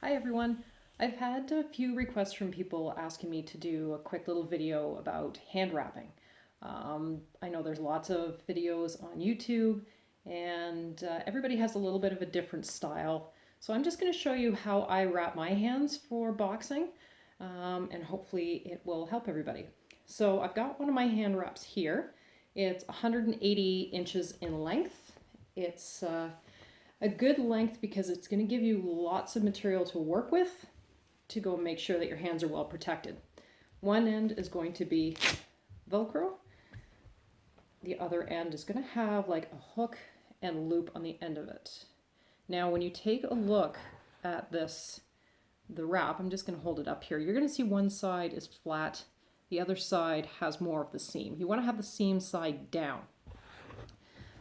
Hi everyone. I've had a few requests from people asking me to do a quick little video about hand wrapping. I know there's lots of videos on YouTube and everybody has a little bit of a different style. So I'm just going to show you how I wrap my hands for boxing and hopefully it will help everybody. So I've got one of my hand wraps here. It's 180 inches in length. It's a good length because it's going to give you lots of material to work with to go make sure that your hands are well protected. One end is going to be Velcro. The other end is going to have like a hook and loop on the end of it. Now when you take a look at this, the wrap, I'm just going to hold it up here. You're going to see one side is flat, the other side has more of the seam. You want to have the seam side down.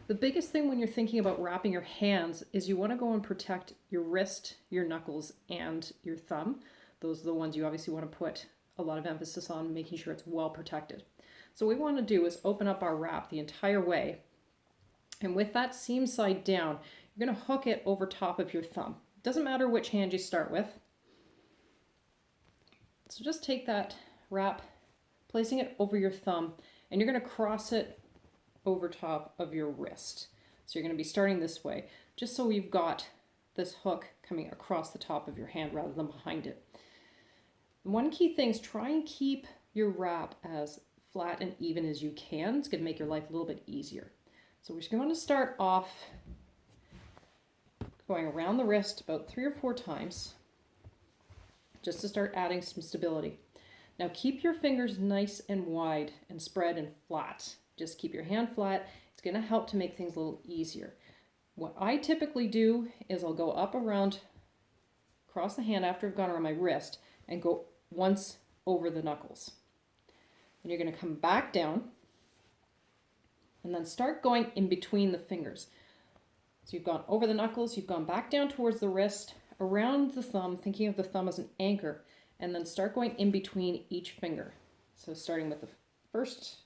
The biggest thing when you're thinking about wrapping your hands is you want to go and protect your wrist, your knuckles, and your thumb. Those are the ones you obviously want to put a lot of emphasis on, making sure it's well protected. So what we want to do is open up our wrap the entire way. And with that seam side down, you're going to hook it over top of your thumb. It doesn't matter which hand you start with. So just take that wrap, placing it over your thumb, and you're going to cross it over top of your wrist. So you're going to be starting this way, just so you've got this hook coming across the top of your hand rather than behind it. One key thing is try and keep your wrap as flat and even as you can. It's going to make your life a little bit easier. So we're just going to start off going around the wrist about 3 or 4 times, just to start adding some stability. Now keep your fingers nice and wide and spread and flat. Just keep your hand flat. It's going to help to make things a little easier. What I typically do is I'll go up around, across the hand after I've gone around my wrist, and go once over the knuckles. And you're going to come back down and then start going in between the fingers. So you've gone over the knuckles, you've gone back down towards the wrist, around the thumb, thinking of the thumb as an anchor, and then start going in between each finger. So starting with the first,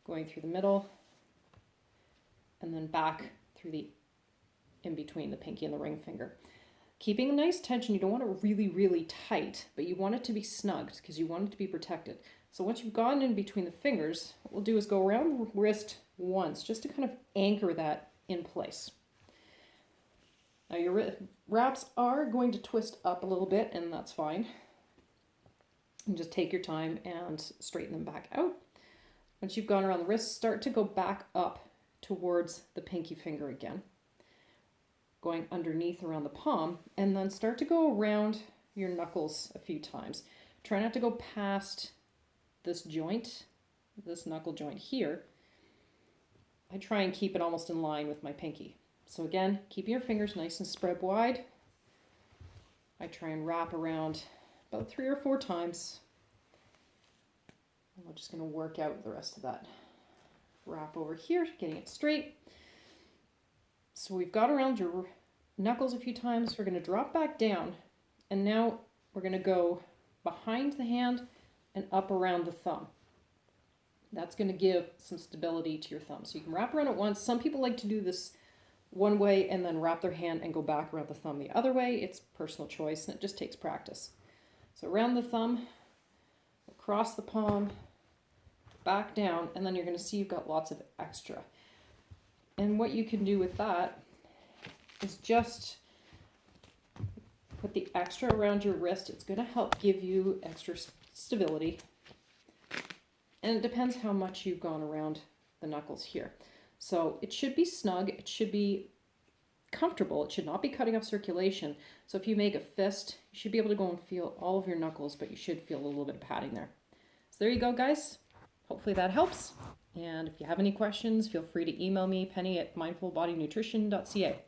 going through the middle, and then back through the in between the pinky and the ring finger. Keeping a nice tension, you don't want it really, really tight, but you want it to be snugged because you want it to be protected. So once you've gone in between the fingers, what we'll do is go around the wrist once, just to kind of anchor that in place. Now your wraps are going to twist up a little bit, and that's fine. And just take your time and straighten them back out. Once you've gone around the wrist, start to go back up towards the pinky finger again, going underneath around the palm, and then start to go around your knuckles a few times. Try not to go past this joint, this knuckle joint here. I try and keep it almost in line with my pinky. So again, keeping your fingers nice and spread wide. I try and wrap around about 3 or 4 times. We're just going to work out the rest of that wrap over here, getting it straight. So we've got around your knuckles a few times. We're going to drop back down, and now we're going to go behind the hand and up around the thumb. That's going to give some stability to your thumb. So you can wrap around it once. Some people like to do this one way and then wrap their hand and go back around the thumb the other way. It's personal choice, and it just takes practice. So around the thumb, across the palm, back down, and then you're going to see you've got lots of extra. And what you can do with that is just put the extra around your wrist. It's going to help give you extra stability. And it depends how much you've gone around the knuckles here. So it should be snug, it should be comfortable, it should not be cutting off circulation. So if you make a fist, you should be able to go and feel all of your knuckles, but you should feel a little bit of padding there. So there you go, guys. Hopefully that helps. And if you have any questions, feel free to email me, Penny at mindfulbodynutrition.ca.